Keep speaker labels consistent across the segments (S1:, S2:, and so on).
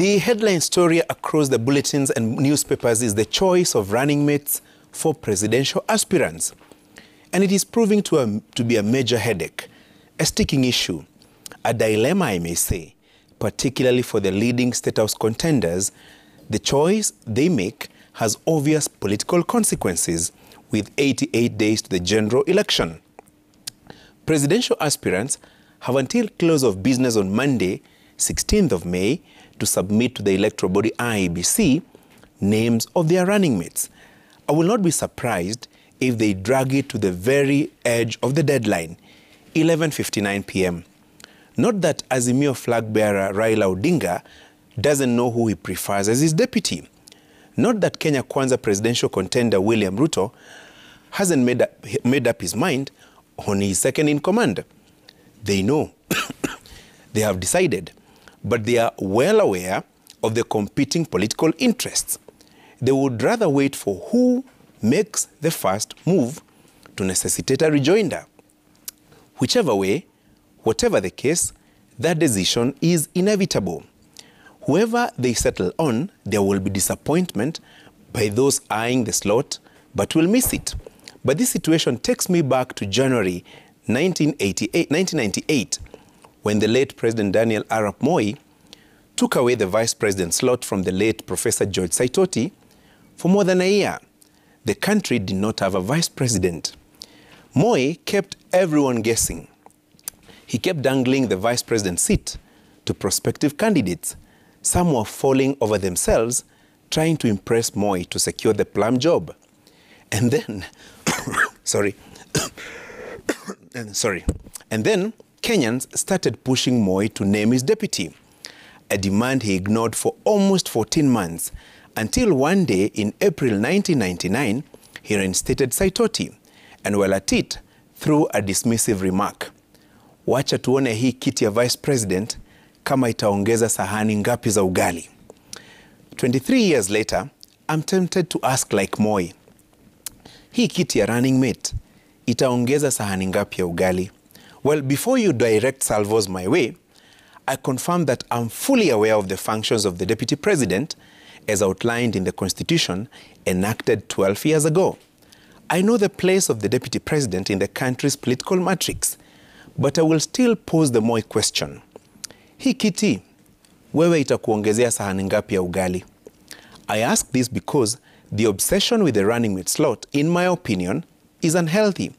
S1: The headline story across the bulletins and newspapers is the choice of running mates for presidential aspirants. And it is proving to be a major headache, a sticking issue, a dilemma, I may say, particularly for the leading State House contenders. The choice they make has obvious political consequences with 88 days to the general election. Presidential aspirants have until close of business on Monday, 16th of May, to submit to the electoral body IEBC names of their running mates. I will not be surprised if they drag it to the very edge of the deadline, 11:59 p.m. Not that Azimio flag bearer Raila Odinga doesn't know who he prefers as his deputy. Not that Kenya Kwanza presidential contender William Ruto hasn't made up his mind on his second in command. They know. They have decided. But they are well aware of the competing political interests. They would rather wait for who makes the first move to necessitate a rejoinder. Whichever way, whatever the case, that decision is inevitable. Whoever they settle on, there will be disappointment by those eyeing the slot, but will miss it. But this situation takes me back to January 1998, when the late President Daniel Arap Moi took away the vice president slot from the late Professor George Saitoti. For more than a year, the country did not have a vice president. Moi kept everyone guessing. He kept dangling the vice president seat to prospective candidates. Some were falling over themselves, trying to impress Moi to secure the plum job. And then, And then Kenyans started pushing Moi to name his deputy, a demand he ignored for almost 14 months, until one day in April 1999, he reinstated Saitoti, and while at it, threw a dismissive remark. Wacha tuone hii kiti ya vice president kama itaongeza sahani ngapi za ugali. 23 years later, I'm tempted to ask like Moi, hii kiti ya running mate itaongeza sahani ngapi ya ugali? Well, before you direct salvos my way, I confirm that I'm fully aware of the functions of the deputy president as outlined in the Constitution enacted 12 years ago. I know the place of the deputy president in the country's political matrix, but I will still pose the Moi question. Hii kiti, wewe itakuongezea sahani ngapi ya ugali? I ask this because the obsession with the running mate slot, in my opinion, is unhealthy.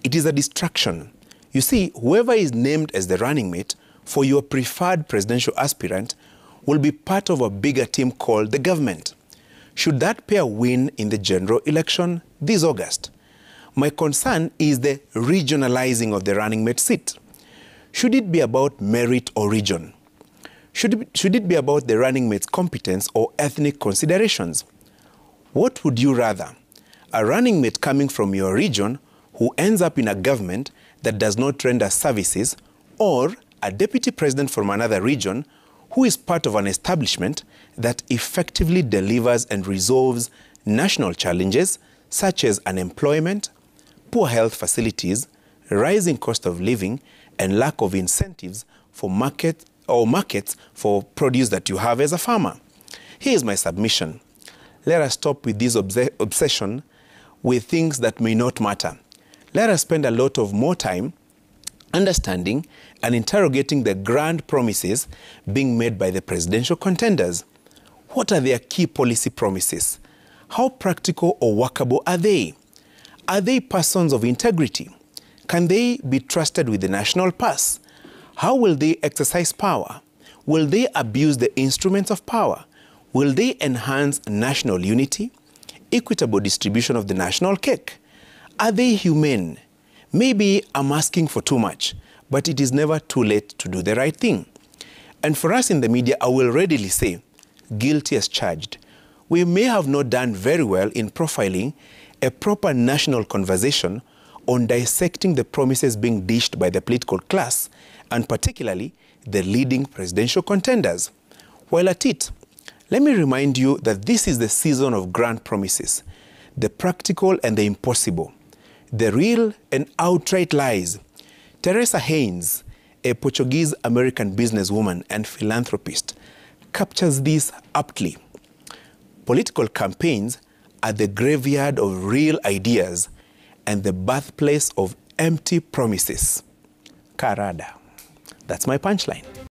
S1: It is a distraction. You see, whoever is named as the running mate for your preferred presidential aspirant will be part of a bigger team called the government. Should that pair win in the general election this August? My concern is the regionalizing of the running mate seat. Should it be about merit or region? Should it be about the running mate's competence or ethnic considerations? What would you rather? A running mate coming from your region who ends up in a government that does not render services, or a deputy president from another region who is part of an establishment that effectively delivers and resolves national challenges such as unemployment, poor health facilities, rising cost of living, and lack of incentives for markets for produce that you have as a farmer? Here is my submission. Let us stop with this obsession with things that may not matter. Let us spend a lot of more time understanding and interrogating the grand promises being made by the presidential contenders. What are their key policy promises? How practical or workable are they? Are they persons of integrity? Can they be trusted with the national purse? How will they exercise power? Will they abuse the instruments of power? Will they enhance national unity? Equitable distribution of the national cake? Are they humane? Maybe I'm asking for too much, but it is never too late to do the right thing. And for us in the media, I will readily say, guilty as charged. We may have not done very well in profiling a proper national conversation on dissecting the promises being dished by the political class, and particularly the leading presidential contenders. While at it, let me remind you that this is the season of grand promises, the practical and the impossible, the real and outright lies. Teresa Haynes, a Portuguese-American businesswoman and philanthropist, captures this aptly. Political campaigns are the graveyard of real ideas and the birthplace of empty promises. Karada. That's my punchline.